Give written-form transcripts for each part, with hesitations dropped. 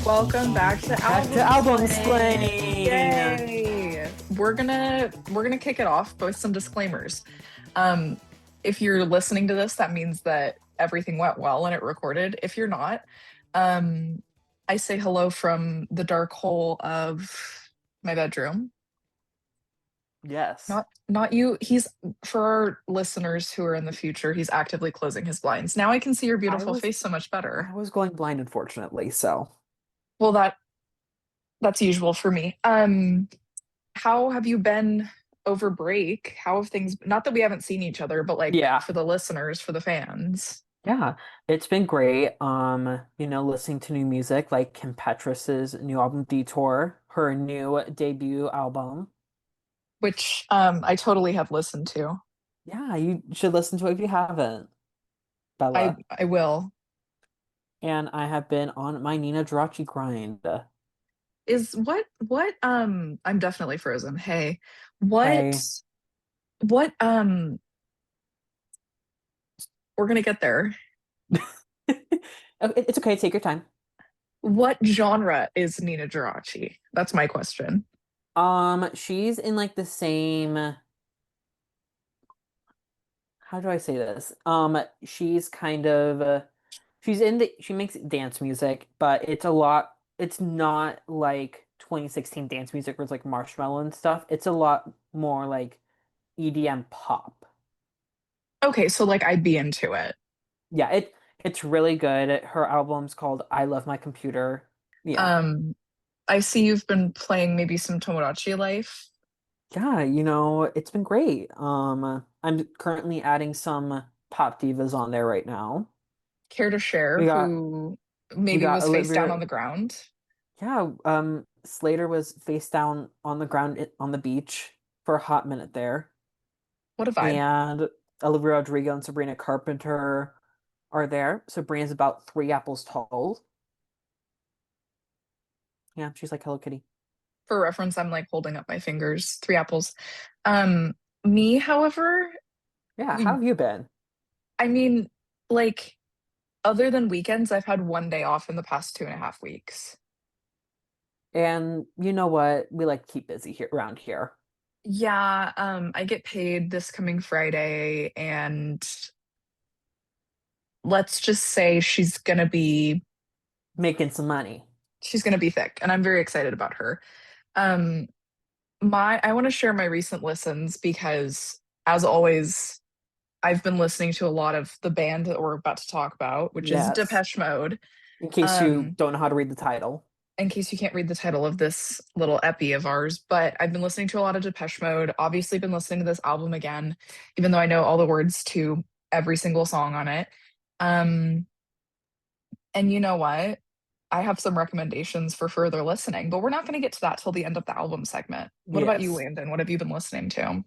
Welcome back to Back to Album album Slaying. explain. Yay! We're gonna kick it off with some disclaimers. Um, if you're listening to this, that means that everything went well and it recorded. If you're not, um, I say hello from the dark hole of my bedroom. Yes, Not you. He's for our listeners who are in the future, he's actively closing his blinds. Now I can see your I beautiful was face so much better. I was going blind, unfortunately. So Well, that's usual for me. How have you been over break? How have things, not that we haven't seen each other, but like yeah, for the listeners, for the fans, yeah, it's been great. Listening to new music like Kim Pettras's new album Detour, her new debut album. which I totally have listened to. Yeah, you should listen to it if you haven't, I Bella. I will. And I have been on my Nina Giraci grind. Is what I'm definitely frozen. Hey, what Hey, what we're gonna get there. it's okay. Take your time. What genre is Nina Giraci? That's my question. She's in like the same. How do I say this? She's kind of she makes dance music, but it's not like 2016 dance music where it's like Marshmallow and stuff. It's a lot more like EDM pop. Okay, so like I'd be into it. Yeah, it's really good. Her album's called I Love My Computer. Yeah. Um, I see you've been playing maybe some Tomodachi Life. Yeah, it's been great. I'm currently adding some pop divas on there right now. Care to share We got who we maybe got was face down Olivia. on the ground? Yeah, Slater was face down on the ground on the beach for a hot minute there. What a vibe. And Olivia Rodrigo and Sabrina Carpenter are there. Sabrina's about 3 apples tall. Yeah, she's like Hello Kitty. For reference, I'm like holding up my fingers, three apples. Um, me, however, Yeah, how we, have you been? I mean, like, other than weekends, I've had one day off in the past 2.5 weeks. And you know what? We like to keep busy here around here. Yeah, I get paid this coming Friday, and let's just say Making some money. she's gonna be thick, and I'm very excited about her. Um, my I want to share my recent listens because, as always, I've been listening to a lot of the band that we're about to talk about, which is Yes. Depeche Mode. In case you Um, don't know how to read the title. in case you can't read the title of this little epi of ours, but I've been listening to a lot of Depeche Mode. Obviously, been listening to this album again, even though I know all the words to every single song on it. Um, and you know what? I have some recommendations for further listening, but we're not going to get to that till the end of the album segment. What about you, Yes. Landon? What have you been listening to?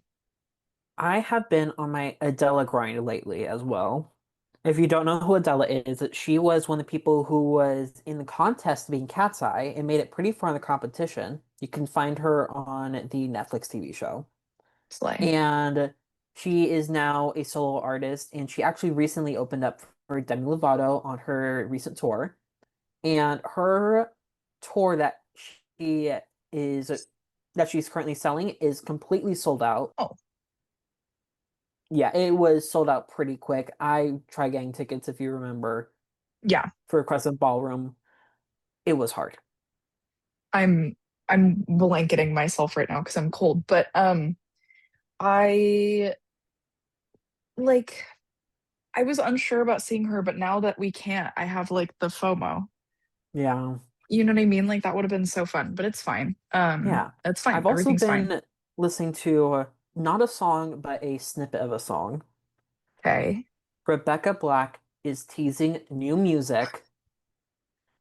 I have been on my Adele grind lately as well. If you don't know who Adele is, she was one of the people who was in the contest to be in Cat's Eye and made it pretty far in the competition. You can find her on the Netflix TV show. Slay. And she is now a solo artist, and she actually recently opened up for Demi Lovato on her recent tour. And her tour she is that she's currently selling is completely sold out. Oh, Yeah, it was sold out pretty quick. I tried getting tickets, if you remember, yeah. for Crescent Ballroom. It was hard. I'm I'm blanketing myself right now because I'm cold, but I like I was unsure about seeing her, but now that we can't, I have like the FOMO. Yeah. You know what I mean? Like that would have been so fun, but it's fine. Yeah. It's fine. I've also Everything's fine. been listening to not a song, but a snippet of a song. Okay. Rebecca Black is teasing new music.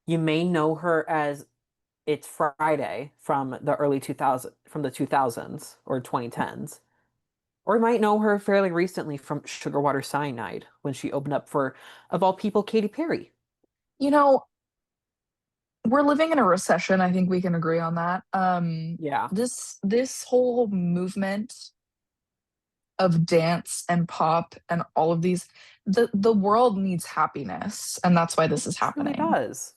You may know her as It's Friday from the 2000s or 2010s. Or you might know her fairly recently from Sugar Water Cyanide when she opened up for, of all people, Katy Perry. You know, we're living in a recession. I think we can agree on that. Yeah. This whole movement of dance and pop and all of these, the world needs happiness, and that's why this It is truly happening. does.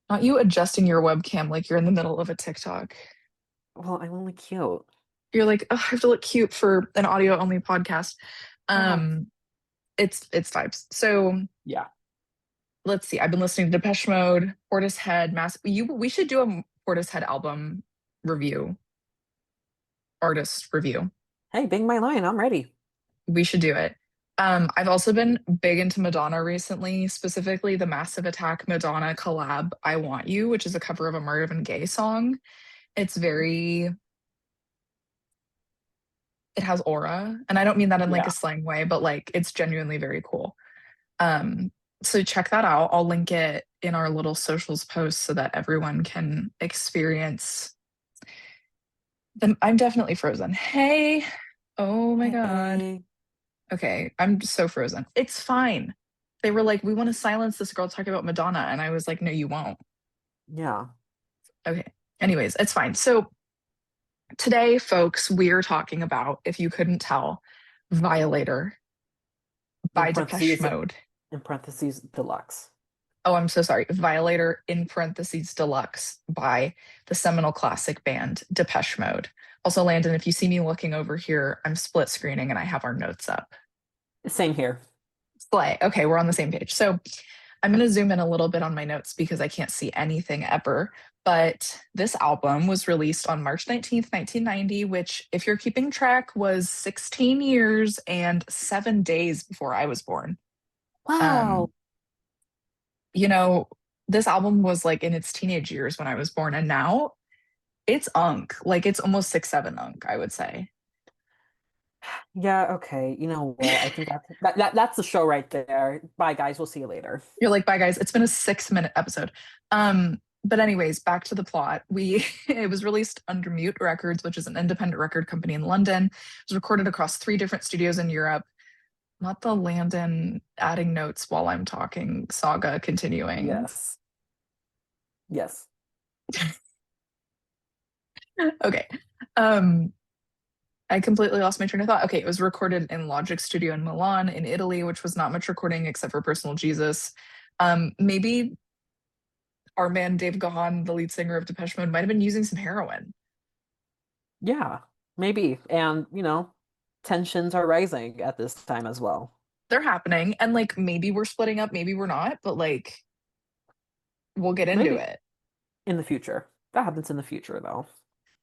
Not you adjusting your webcam like you're in the middle of a TikTok. Well, I'm only cute. You're like, oh, I have to look cute for an audio only podcast. Yeah. Um, it's vibes. So Yeah. let's see. I've been listening to Depeche Mode, Portishead, Mass. We should do a Portishead album review, artist review. Hey, bang my line. I'm ready. We should do it. I've also been big into Madonna recently, specifically the Massive Attack Madonna collab "I Want You," which is a cover of a Marvin Gaye song. It's very, it has aura, and I don't mean that in like Yeah. a slang way, but like it's genuinely very cool. Um, so check that out. I'll link it in our little socials post so that everyone can experience them. I'm definitely frozen. Hey, oh my God. Hey. Okay, I'm so frozen. It's fine. They were like, we want to silence this girl talking about Madonna. And I was like, no, you won't. Yeah. Okay. Anyways, it's fine. So today, folks, we're talking about, if you couldn't tell, Violator In by Depeche parentheses, Mode. in parentheses, deluxe. Oh, I'm so sorry. Violator in parentheses deluxe by the seminal classic band Depeche Mode. Also, Landon, if you see me looking over here, I'm split screening and I have our notes up. Same here. Slay. Okay, we're on the same page. So I'm going to zoom in a little bit on my notes because I can't see anything ever. But this album was released on March 19th, 1990, which, if you're keeping track, was 16 years and 7 days before I was born. Wow. Um, you know, this album was like in its teenage years when I was born, and now it's unk. Like it's almost 6, 7 unk, I would say. Yeah, okay. You know what? I think that's the show right there. Bye, guys. We'll see you later. You're like, bye guys. It's been a 6 minute episode. But anyways, back to the plot. We it was released under Mute Records, which is an independent record company in London. It was recorded across 3 different studios in Europe. Not the Landon adding notes while I'm talking saga continuing. Yes. Yes. Okay. Um, I completely lost my train of thought. Okay, it was recorded in Logic Studio in Milan, in Italy, which was not much recording except for Personal Jesus. Maybe our man Dave Gahan, the lead singer of Depeche Mode, might have been using some heroin. Yeah, maybe. And, tensions are rising at this time as well. They're happening, and like maybe we're splitting up, maybe we're not, but like we'll get into Maybe it. in the future. That happens in the future, though.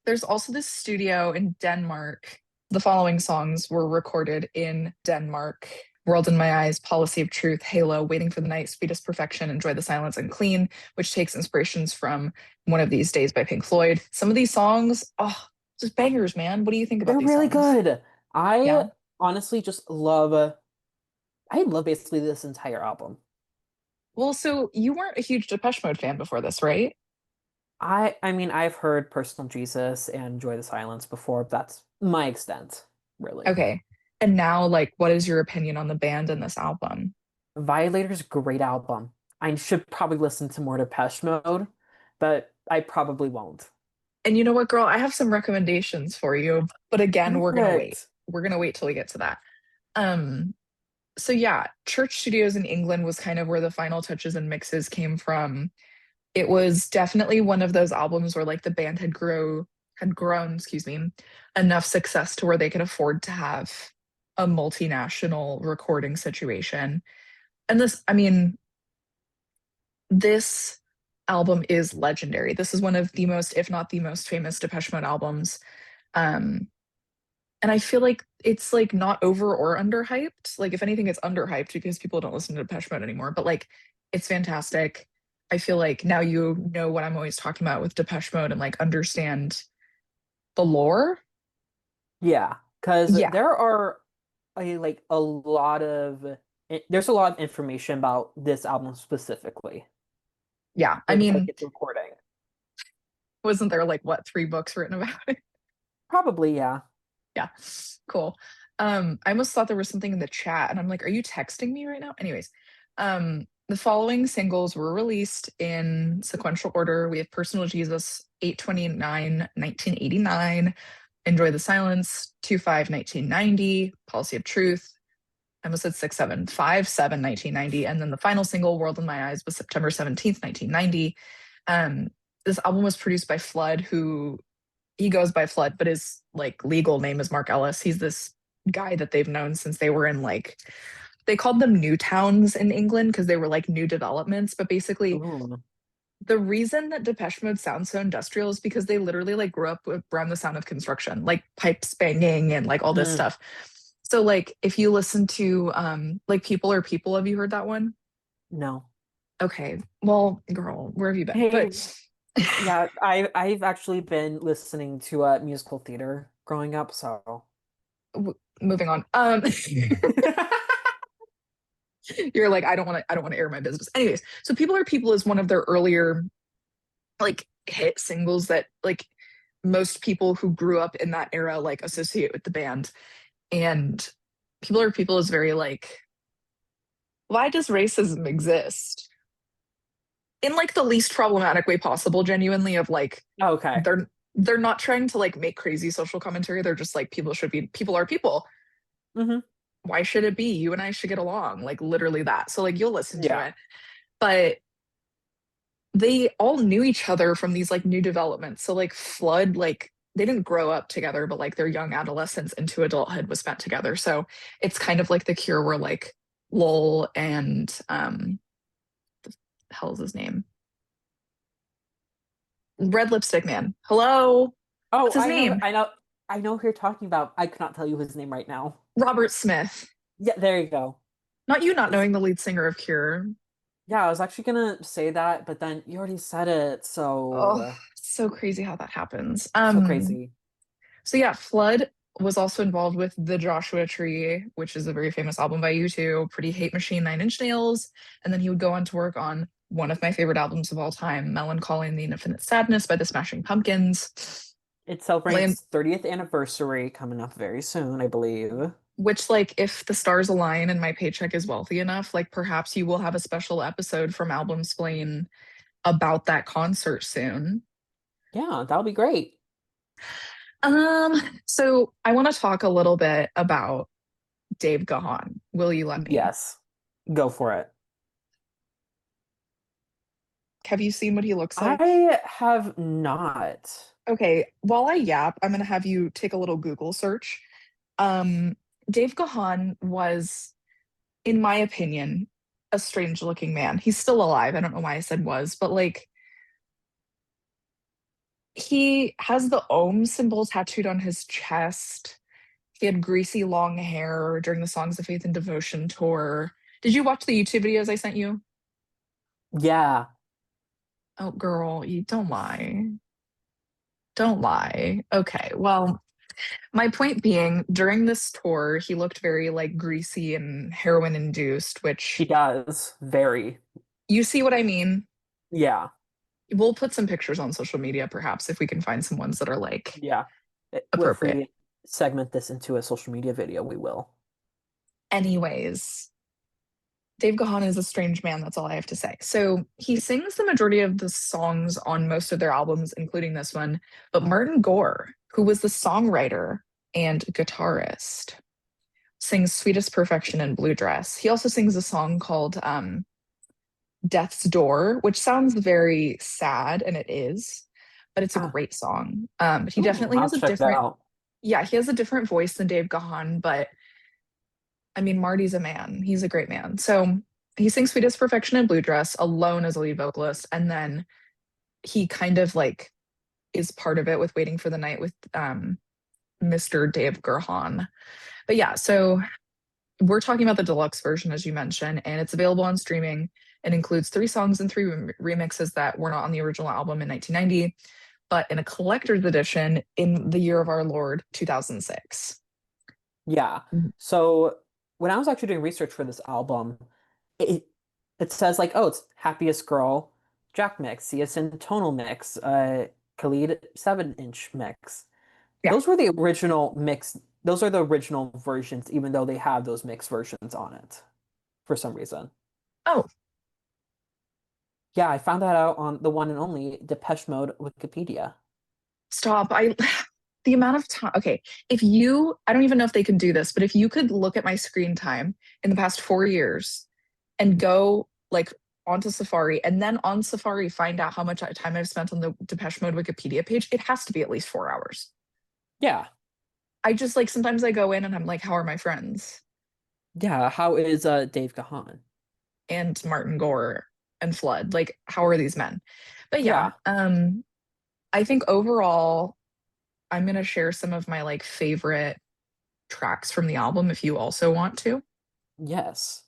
There's also this studio in Denmark. The following songs were recorded in Denmark: World in My Eyes, Policy of Truth, Halo, Waiting for the Night, Sweetest Perfection, Enjoy the Silence, and Clean, which takes inspirations from One of These Days by Pink Floyd. Some of these songs, oh, just bangers, man. What do you think about They're these really songs? good. I Yeah. honestly just I love basically this entire album. Well, so you weren't a huge Depeche Mode fan before this, right? I mean, I've heard Personal Jesus and Enjoy the Silence before. But that's my extent, really. Okay. And now, like, what is your opinion on the band and this album? Violator's a great album. I should probably listen to more Depeche Mode, but I probably won't. And you know what, girl? I have some recommendations for you. But again, we're gonna wait. Perfect. We're gonna wait till we get to that. Um, so yeah, Church Studios in England was kind of where the final touches and mixes came from. It was definitely one of those albums where like the band had grown, excuse me, enough success to where they could afford to have a multinational recording situation. And this, I mean, this album is legendary. This is one of the most, if not the most famous Depeche Mode albums. Um, and I feel like it's like not over or underhyped. Like if anything, it's underhyped because people don't listen to Depeche Mode anymore. But like it's fantastic. I feel like now you know what I'm always talking about with Depeche Mode and like understand the lore. Yeah, because Yeah, there's a lot of information about this album specifically. yeah. I Like mean, its recording. wasn't there like what 3 books written about it? Probably, yeah. Yeah, cool. I almost thought there was something in the chat, and I'm like, are you texting me right now? Anyways, the following singles were released in sequential order. We have Personal Jesus, 8/29, 1989, Enjoy the Silence, 2/5, 1990, Policy of Truth. I almost said 6/7, 5/7, 1990, and then the final single, World in My Eyes, was September 17th, 1990. Um, this album was produced by Flood, who he goes by Flood, but his like legal name is Mark Ellis. He's this guy that they've known since they were in like they called them new towns in England because they were like new developments. But basically, Ooh. the reason that Depeche Mode sounds so industrial is because they literally like grew up around the sound of construction, like pipes banging and like all this Mm, stuff. So like if you listen to like People Are People, have you heard that one? no. Okay. Well, girl, where have you been? Hey, But yeah, I've actually been listening to musical theater growing up, so moving on. You're like, I don't want to air my business. Anyways, so People Are People is one of their earlier like hit singles that like most people who grew up in that era like associate with the band. And People Are People is very like, why does racism exist? In like the least problematic way possible, genuinely, of like okay. they're not trying to like make crazy social commentary. They're just like people are people. Hmm. Why should it be? You and I should get along. Like literally that. So like you'll listen to Yeah. it. But they all knew each other from these like new developments. So like Flood, like they didn't grow up together, but like their young adolescence into adulthood was spent together. So it's kind of like the Cure where like Lowell and the hell's his name? Red Lipstick Man. Hello. Oh, What's his name? I know who you're talking about. I cannot tell you his name right now. Robert Smith. Yeah, there you go. Not you not It's knowing the lead singer of Cure. Yeah, I was actually gonna say that, but then you already said it, Oh, so so crazy how that happens. so crazy. So yeah, Flood was also involved with The Joshua Tree, which is a very famous album by U2, Pretty Hate Machine, Nine Inch Nails, and then he would go on to work on one of my favorite albums of all time, Melancholy and the Infinite Sadness by the Smashing Pumpkins. It Land, celebrates 30th anniversary coming up very soon, I believe. which like if the stars align and my paycheck is wealthy enough, like perhaps you will have a special episode from Album Splain about that concert soon. Yeah, that'll be great. So I want to talk a little bit about Dave Gahan. Will you let me? Yes. Go for it. Have you seen what he looks like? I have not. Okay, while I yap, I'm gonna have you take a little Google search. Um, Dave Gahan was, in my opinion, a strange looking man. He's still alive. I don't know why I said was, but like he has the Ohm symbol tattooed on his chest. He had greasy long hair during the Songs of Faith and Devotion tour. Did you watch the YouTube videos I sent you? Yeah. Oh, girl, you don't lie. Don't lie. Okay, well, my point being, during this tour, he looked very like greasy and heroin induced, He which does. Very. you see what I mean? Yeah. We'll put some pictures on social media, perhaps, if we can find some ones that are like Yeah. If appropriate. we segment this into a social media video, we will. Anyways, Dave Gahan is a strange man. That's all I have to say. So he sings the majority of the songs on most of their albums, including this one. But Martin Gore, who was the songwriter and guitarist, sings Sweetest Perfection and Blue Dress. He also sings a song called Death's Door, which sounds very sad, and it is, but it's a Ah, great song. But he ooh, definitely I'll has a check that different, out. yeah, he has a different voice than Dave Gahan, but I mean, Marty's a man. He's a great man. So he sings Sweetest Perfection and Blue Dress alone as a lead vocalist, and then he kind of like is part of it with Waiting for the Night with Mr. Dave Gahan. But yeah, so we're talking about the deluxe version, as you mentioned, and it's available on streaming. It includes three songs and three remixes that were not on the original album in 1990, but in a collector's edition in the year of our Lord, 2006. Yeah. So when I was actually doing research for this album, it it says like, oh, it's Happiest Girl, Jack mix, CSN tonal mix, Khalid 7-inch mix. Yeah. Those were the original mix. Those are the original versions, even though they have those mixed versions on it for some reason. Oh, Yeah, I found that out on the one and only Depeche Mode Wikipedia. stop. The amount of time. Okay. If you, I don't even know if they can do this, but if you could look at my screen time in the past 4 years and go like onto Safari, and then on Safari find out how much time I've spent on the Depeche Mode Wikipedia page, it has to be at least 4 hours. Yeah. I just like sometimes I go in and I'm like, how are my friends? Yeah. How is Dave Gahan? And Martin Gore and Flood. Like, how are these men? But yeah, Yeah. I think overall, I'm gonna share some of my like favorite tracks from the album if you also want to. Yes.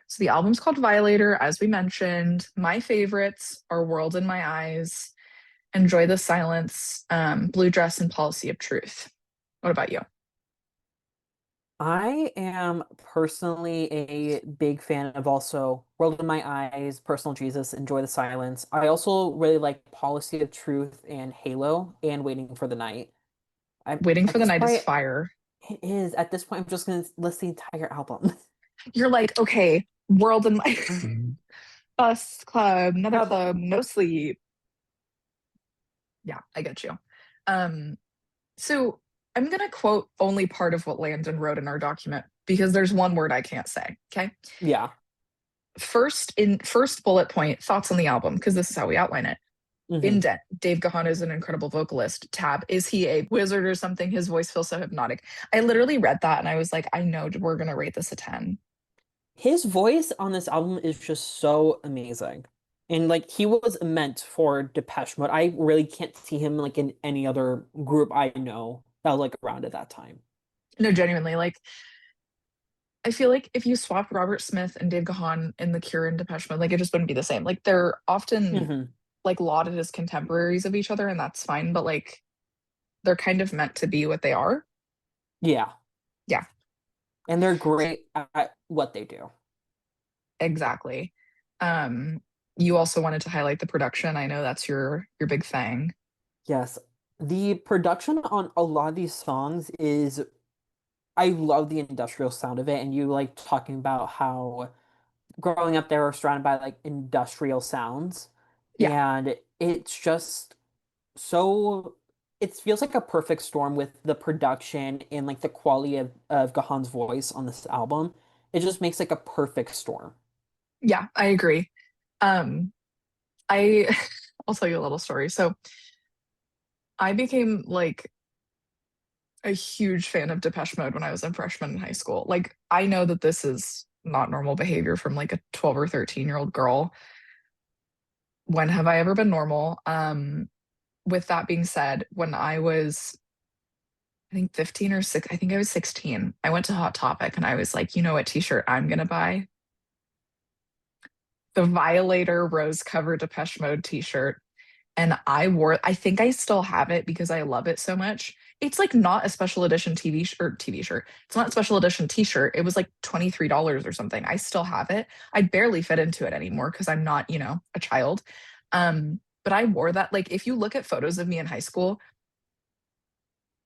So the album's called Violator, as we mentioned. My favorites are World in My Eyes, Enjoy the Silence, Blue Dress, and Policy of Truth. What about you? I am personally a big fan of also World in My Eyes, Personal Jesus, Enjoy the Silence. I also really like Policy of Truth and Halo and Waiting for the Night. I'm Waiting at for the this Night is point, fire. it is. At this point, I'm just gonna list the entire album. You're like, okay, World in My Bus Club, another Club. club, no sleep. Yeah, I get you. Um, so I'm gonna quote only part of what Landon wrote in our document because there's one word I can't say. Okay. Yeah. First bullet point, thoughts on the album, because this is how we outline it. Hmm. Indent, Dave Gahan is an incredible vocalist. Tab, is he a wizard or something? His voice feels so hypnotic. I literally read that and I was like, I know we're gonna rate this a 10. His voice on this album is just so amazing. And like he was meant for Depeche Mode. I really can't see him like in any other group I know that was like around at that time. No, genuinely, like I feel like if you swapped Robert Smith and Dave Gahan in The Cure and Depeche Mode, like it just wouldn't be the same. Like they're often Hmm. like lauded as contemporaries of each other, and that's fine, but like they're kind of meant to be what they are. Yeah. Yeah, And they're great at what they do. exactly. Um, you also wanted to highlight the production. I know that's your big thing. Yes. The production on a lot of these songs is I love the industrial sound of it and you like talking about how growing up they were surrounded by like industrial sounds Yeah, and it's just so it feels like a perfect storm with the production and like the quality of Gahan's voice on this album. It just makes like a perfect storm. yeah, I agree. Um, I I'll tell you a little story. So I became like a huge fan of Depeche Mode when I was a freshman in high school. Like I know that this is not normal behavior from like a 12 or 13-year-old girl. When have I ever been normal? With that being said, when I was I think 15 or 6, I think I was 16, I went to Hot Topic and I was like, you know what t-shirt I'm gonna buy? The Violator rose cover Depeche Mode t-shirt. And I think I still have it because I love it so much. It's like not a special edition TV shirt. It's not a special edition t-shirt. It was like $23 or something. I still have it. I barely fit into it anymore because I'm not, a child. But I wore that. Like if you look at photos of me in high school,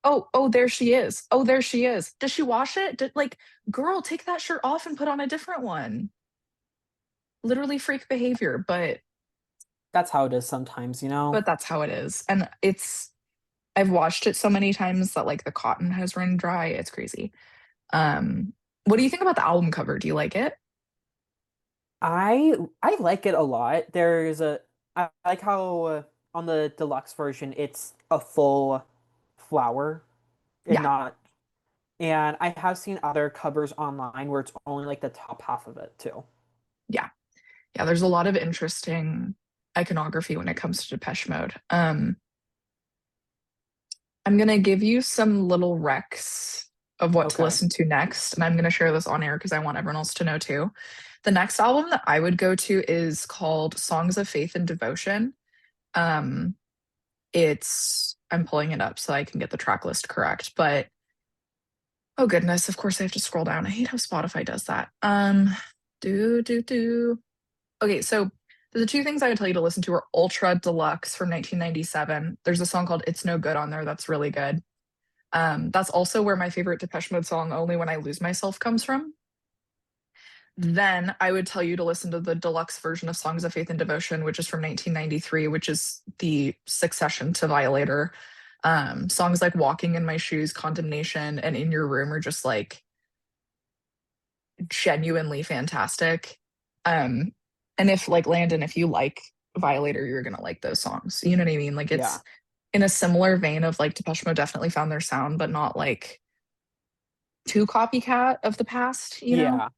oh, there she is. Oh, there she is. Does she wash it? Like, girl, take that shirt off and put on a different one. Literally freak behavior, That's how it is sometimes, you know? but that's how it is. And I've watched it so many times that like the cotton has run dry. It's crazy. Um, what do you think about the album cover? Do you like it? I like it a lot. I like how on the deluxe version it's a full flower and Yeah, not and I have seen other covers online where it's only like the top half of it too. yeah, yeah. There's a lot of interesting iconography when it comes to Depeche Mode. I'm gonna give you some little recs of what to Okay. listen to next, and I'm gonna share this on air because I want everyone else to know too. The next album that I would go to is called Songs of Faith and Devotion. Um, I'm pulling it up so I can get the track list correct, but oh goodness, of course I have to scroll down. I hate how Spotify does that. Do do do. Okay, so the two things I would tell you to listen to are Ultra Deluxe from 1997. There's a song called It's No Good on there that's really good. That's also where my favorite Depeche Mode song, Only When I Lose Myself, comes from. Then I would tell you to listen to the deluxe version of Songs of Faith and Devotion, which is from 1993, which is the succession to Violator. Songs like Walking in My Shoes, Condemnation, and In Your Room are just like genuinely fantastic. Um, And if like Landon, if you like Violator, you're gonna like those songs. You know what I mean? Like Yeah. it's in a similar vein of like Depeche Mode definitely found their sound, but not like too copycat of the past, you know?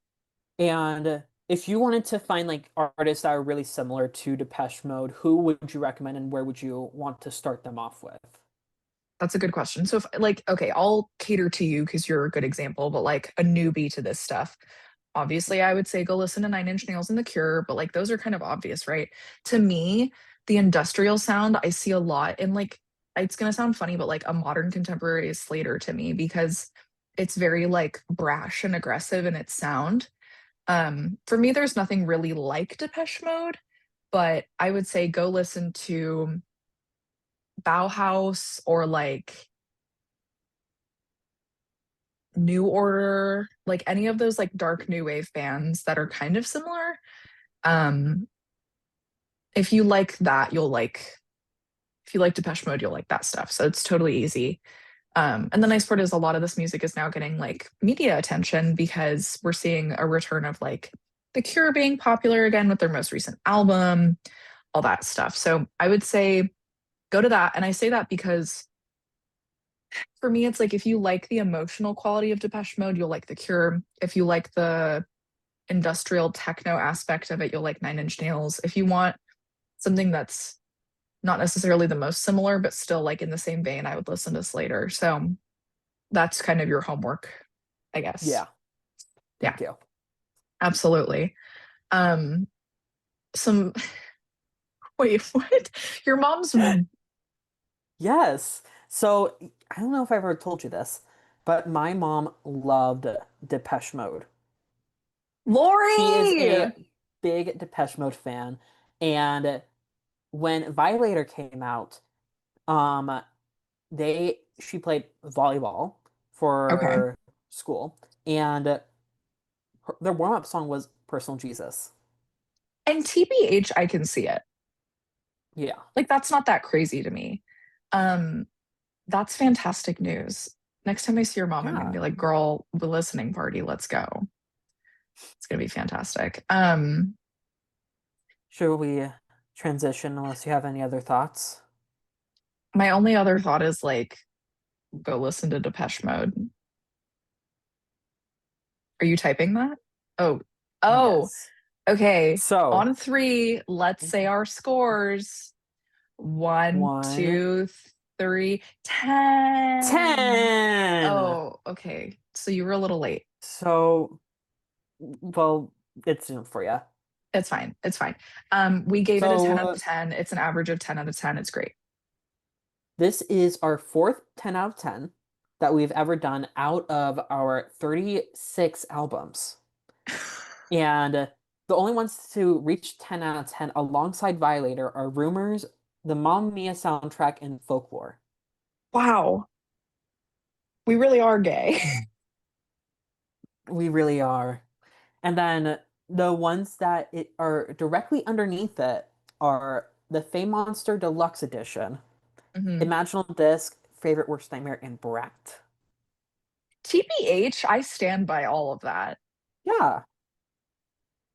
Yeah. And if you wanted to find like artists that are really similar to Depeche Mode, who would you recommend and where would you want to start them off with? That's a good question. So if like, okay, I'll cater to you because you're a good example, but like a newbie to this stuff. Obviously, I would say go listen to Nine Inch Nails and The Cure, but like those are kind of obvious, right? To me, the industrial sound I see a lot in like it's gonna sound funny, but like a modern contemporary is Slater to me because it's very like brash and aggressive in its sound. For me, there's nothing really like Depeche Mode, but I would say go listen to Bauhaus or like New Order, like any of those like dark new wave bands that are kind of similar. Um, if you like that, you'll like if you like Depeche Mode, you'll like that stuff. So it's totally easy. And the nice part is a lot of this music is now getting like media attention because we're seeing a return of like The Cure being popular again with their most recent album, all that stuff. So I would say go to that. And I say that because for me, it's like if you like the emotional quality of Depeche Mode, you'll like The Cure. If you like the industrial techno aspect of it, you'll like Nine Inch Nails. If you want something that's not necessarily the most similar, but still like in the same vein, I would listen to Slater. So that's kind of your homework, I guess. Yeah, Yeah, thank you. absolutely. Um, some wait, what? Your mom's Yes. So I don't know if I've ever told you this, but my mom loved Depeche Mode. She is a Lori. big Depeche Mode fan, and when Violator came out, um, she played volleyball Okay. for school, and their warm-up song was Personal Jesus. And TBH, I can see it. Yeah. Like that's not that crazy to me. Um, that's fantastic news. Next time I see your mom, I'm gonna Yeah. be like, girl, the listening party, let's go. It's gonna be fantastic. Should we transition unless you have any other thoughts? My only other thought is like, go listen to Depeche Mode. Are you typing that? Oh, oh, Yes. okay. So, On three, let's say our scores. One, one, two, three, 10. 10. Oh, okay. So you were a little late. So, well, it's in for you. It's fine. It's fine. We gave it a 10 So, out of 10. It's an average of 10 out of 10. It's great. this is our fourth 10 out of 10 that we've ever done out of our 36 albums. And the only ones to reach 10 out of 10 alongside Violator are Rumors, the Mamma Mia soundtrack, and Folklore. Wow. We really are gay. We really are. And then the ones that are directly underneath it are the Fame Monster Deluxe Edition, Mhm. Imaginal Disc, Favorite Worst Nightmare, and Brat. TBH, I stand by all of that. Yeah,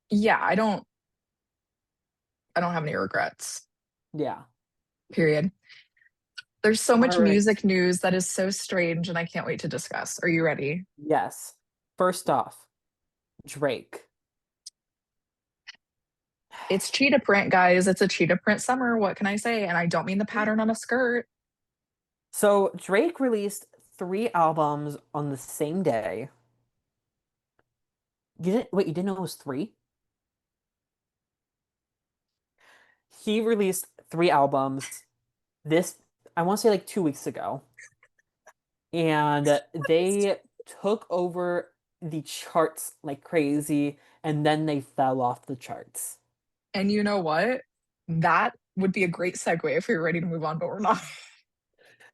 Yeah, I don't have any regrets. yeah. Period. There's so All much right. music news that is so strange and I can't wait to discuss. Are you ready? Yes. First off, Drake. It's cheetah print, guys. It's a cheetah print summer. What can I say? And I don't mean the pattern on a skirt. So Drake released three albums on the same day. You didn't know it was three? He released three albums this, I want to say like 2 weeks ago. And they took over the charts like crazy, and then they fell off the charts. And you know what? That would be a great segue if we were ready to move on, but we're not.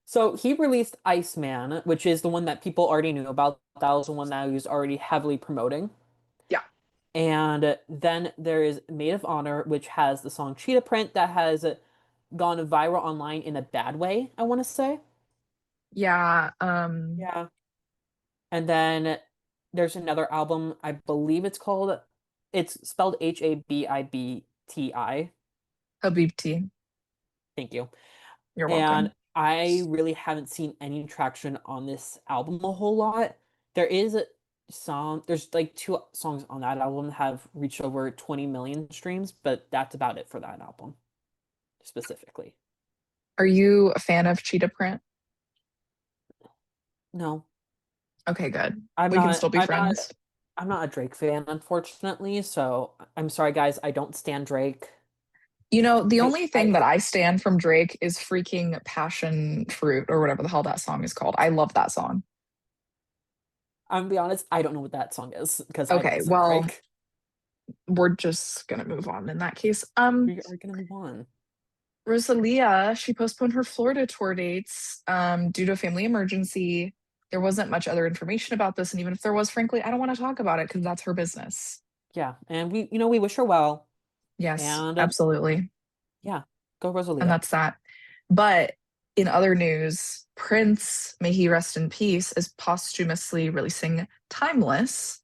So he released Iceman, which is the one that people already knew about. That was the one that he was already heavily promoting. Yeah. And then there is Maid of Honor, which has the song Cheetah Print that has gone viral online in a bad way, I want to say. Yeah. Yeah. And then there's another album, I believe it's called It's spelled Habibti. Habibti. Thank you. You're And welcome. I really haven't seen any traction on this album a whole lot. There is there's like two songs on that album that have reached over 20 million streams, but that's about it for that album specifically. Are you a fan of Cheetah Print? No, Okay, good. I'm We can not. still be friends. I'm not a Drake fan, unfortunately. So I'm sorry, guys. I don't stand Drake. You know, the only thing that I I stand from Drake is freaking Passion Fruit or whatever the hell that song is called. I love that song. I'm gonna be honest. I don't know what that song is because I don't Okay, listen to well, Drake. we're just gonna move on in that case. We are gonna move on. Rosalia, she postponed her Florida tour dates due to a family emergency. There wasn't much other information about this, and even if there was, frankly, I don't want to talk about it because that's her business. Yeah, and we wish her well. Yes, And absolutely. yeah, go And Rosalia. that's that. But in other news, Prince, may he rest in peace, is posthumously releasing Timeless,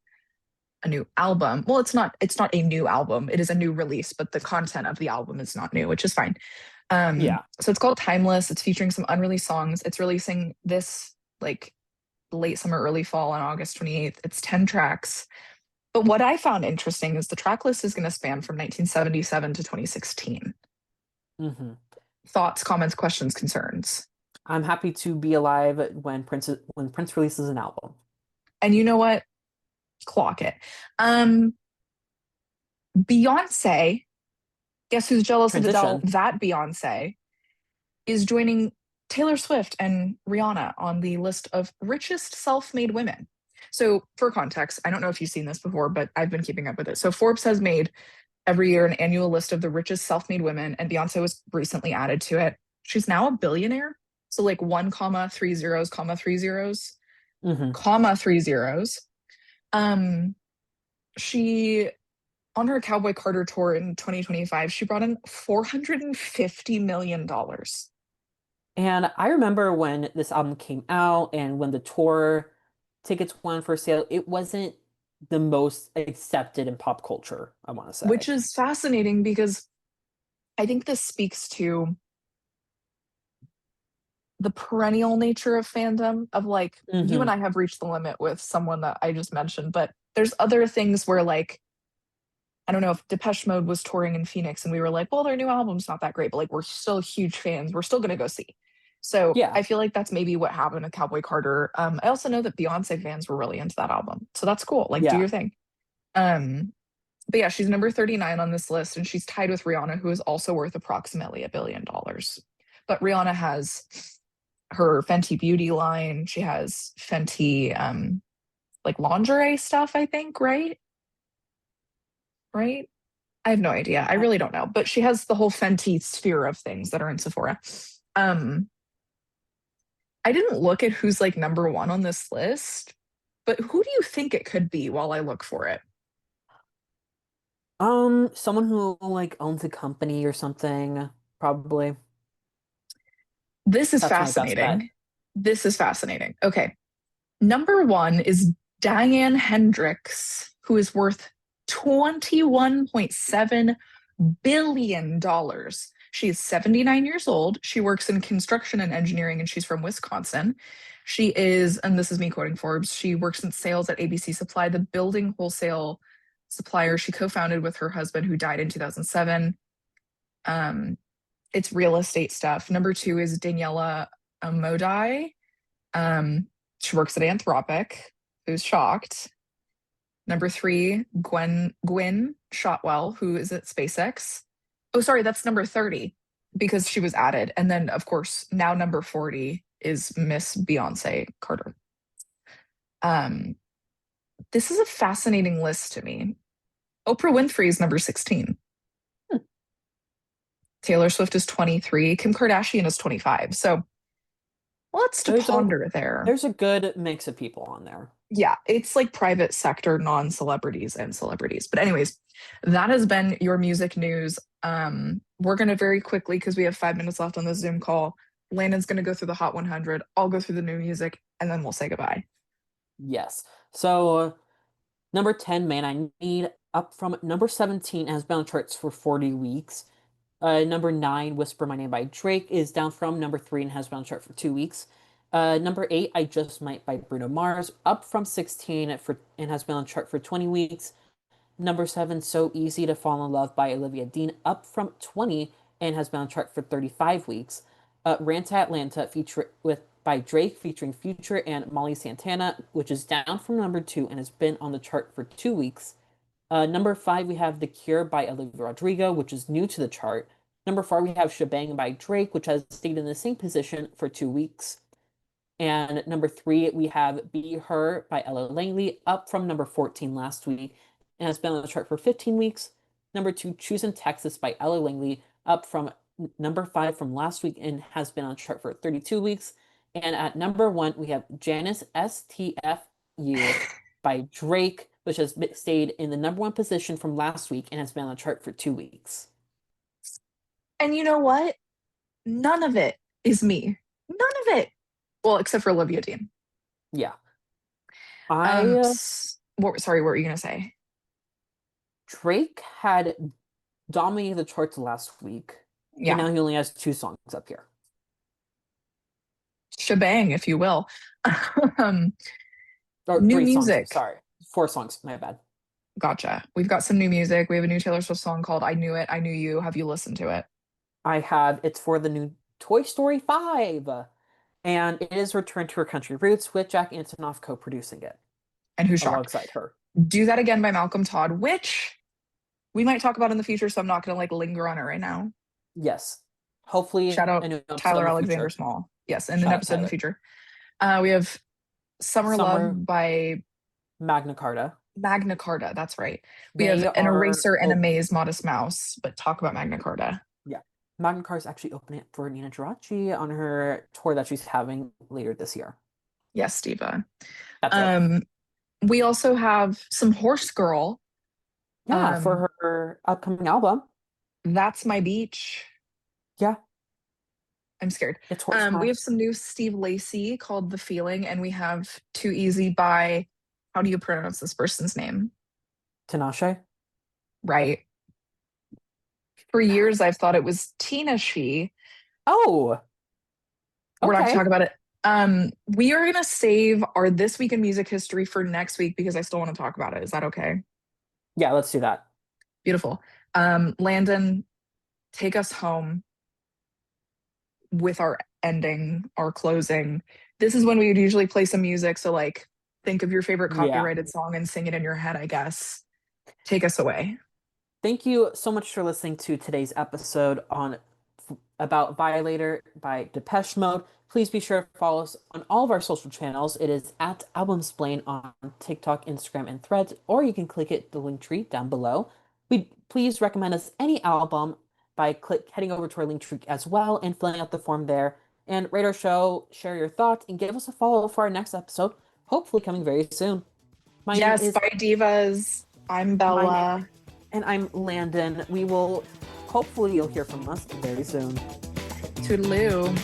a new album. Well, it's not a new album. It is a new release, but the content of the album is not new, which is fine. Yeah. So it's called Timeless. It's featuring some unreleased songs. It's releasing this like late summer, early fall on August 28th. It's 10 tracks. But what I found interesting is the track list is going to span from 1977 to 2016. hmm Thoughts, comments, questions, concerns. I'm happy to be alive when Prince releases an album. And you know what? Clock it. Um, Beyonce, guess who's jealous of Adele? Transition. That Beyonce is joining Taylor Swift and Rihanna on the list of richest self-made women. So, for context, I don't know if you've seen this before, but I've been keeping up with it. So, Forbes has made every year an annual list of the richest self-made women, and Beyonce was recently added to it. She's now a billionaire. So, like one comma three zeros, comma three zeros, hmm comma three zeros. Um, she on her Cowboy Carter tour in 2025, she brought in $450 million. And I remember when this album came out and when the tour tickets went for sale, it wasn't the most accepted in pop culture, I want to Which say. is fascinating because I think this speaks to the perennial nature of fandom of like you and hmm I have reached the limit with someone that I just mentioned, but there's other things where like I don't know if Depeche Mode was touring in Phoenix and we were like, well, their new album's not that great, but like we're still huge fans. We're still gonna go see. So Yeah. I feel like that's maybe what happened to Cowboy Carter. I also know that Beyonce fans were really into that album. So that's cool. Like do Yeah. your thing. Um, but yeah, she's number 39 on this list, and she's tied with Rihanna, who is also worth approximately $1 billion. But Rihanna has her Fenty Beauty line. She has Fenty like lingerie stuff, I think, right? Right? I have no idea. I I, really don't know. But she has the whole Fenty sphere of things that are in Sephora. Um, I didn't look at who's like number one on this list, but who do you think it could be while I look for it? someone who like owns a company or something, probably. This is That's my best bet. fascinating. This is fascinating. Okay. Number one is Diane Hendricks, who is worth $21.7 billion. Dollars. She is 79 years old. She works in construction and engineering, and she's from Wisconsin. She is, and this is me quoting Forbes, she works in sales at ABC Supply, the building wholesale supplier she co founded with her husband, who died in 2007. Um, it's real estate stuff. Number two is Daniela Amodai. She works at Anthropic. Who's shocked? Number three, Gwyn Shotwell, who is at SpaceX. Oh, sorry, that's number 30 because she was added. And then, of course, now number 40 is Miss Beyonce Carter. Um, this is a fascinating list to me. Oprah Winfrey is number 16. Hmm. Taylor Swift is 23. Kim Kardashian is 25. So lots to There's a ponder there. there's a good mix of people on there. Yeah, it's like private sector non-celebrities and celebrities. But anyways, that has been your music news. We're gonna very quickly, because we have 5 minutes left on the Zoom call. Landon's gonna go through the Hot 100. I'll go through the new music, and then we'll say goodbye. Yes. So number 10, Man I Need. up from number 17 and has been on charts for 40 weeks. Number 9, Whisper My Name by Drake, is down from number 3 and has been on chart for 2 weeks. Number 8, I Just Might by Bruno Mars, up from 16 and has been on chart for 20 weeks. Number 7, So Easy to Fall in Love by Olivia Dean, up from 20 and has been on chart for 35 weeks. Ranta Atlanta by Drake featuring Future and Molly Santana, which is down from number 2 and has been on the chart for 2 weeks. Number 5, we have The Cure by Olivia Rodrigo, which is new to the chart. Number 4, we have Shebang by Drake, which has stayed in the same position for 2 weeks. And number 3, we have Be Her by Ella Langley, up from number 14 last week and has been on the chart for 15 weeks. Number 2, Choosing Texas by Ella Langley, up from number 5 from last week and has been on chart for 32 weeks. And at number 1, we have Janice STFU by Drake, which has stayed in the number 1 position from last week and has been on the chart for 2 weeks. And you know what? None of it is me. None of it. Well, except for Olivia Dean. Yeah. Sorry, what were you gonna say? Drake had dominated the charts last week. Yeah. And now he only has 2 songs up here. Shebang, if you will. Or New 3 music. Songs, sorry. 4 songs, my bad. Gotcha. We've got some new music. We have a new Taylor Swift song called I Knew It, I Knew You. Have you listened to it? I have. It's for the new Toy Story 5. And it is Return to Her Country Roots with Jack Antonoff co-producing it. And who's shocked? Alongside her. Do That Again by Malcolm Todd, which we might talk about in the future, so I'm not going to like linger on it right now. Yes. Hopefully, shout out Tyler Alexander Small. Yes, in an episode in the future. We have Summer Love by Magna Carta. Magna Carta, that's right. We have An Eraser and a Maze, Modest Mouse, but talk about Magna Carta. Yeah. Magna Carta is actually opening it for Nina Geraci on her tour that she's having later this year. Yes, Diva. That's it. We also have some Horse Girl. Yeah, for her upcoming album. That's My Beach. Yeah. I'm scared. It's we have some new Steve Lacy called The Feeling, and we have Too Easy by, how do you pronounce this person's name? Tinashe. Right. For years, I've thought it was Tina She. Oh. Okay. We're not going to talk about it. We are going to save our This Week in Music History for next week because I still want to talk about it. Is that okay? Yeah, let's do that. Beautiful. Landon, take us home with our ending, our closing. This is when we would usually play some music. So like think of your favorite copyrighted song and sing it in your head, I guess. Take us away. Thank you so much for listening to today's episode about Violator by Depeche Mode. Please be sure to follow us on all of our social channels. It is at Albumsplain on TikTok, Instagram, and Threads, or you can click the link tree down below. Please recommend us any album by heading over to our link tree as well and filling out the form there. And rate our show, share your thoughts, and give us a follow for our next episode, hopefully coming very soon. My name is Bye Divas. I'm Bella. And I'm Landon. Hopefully you'll hear from us very soon. Toodaloo.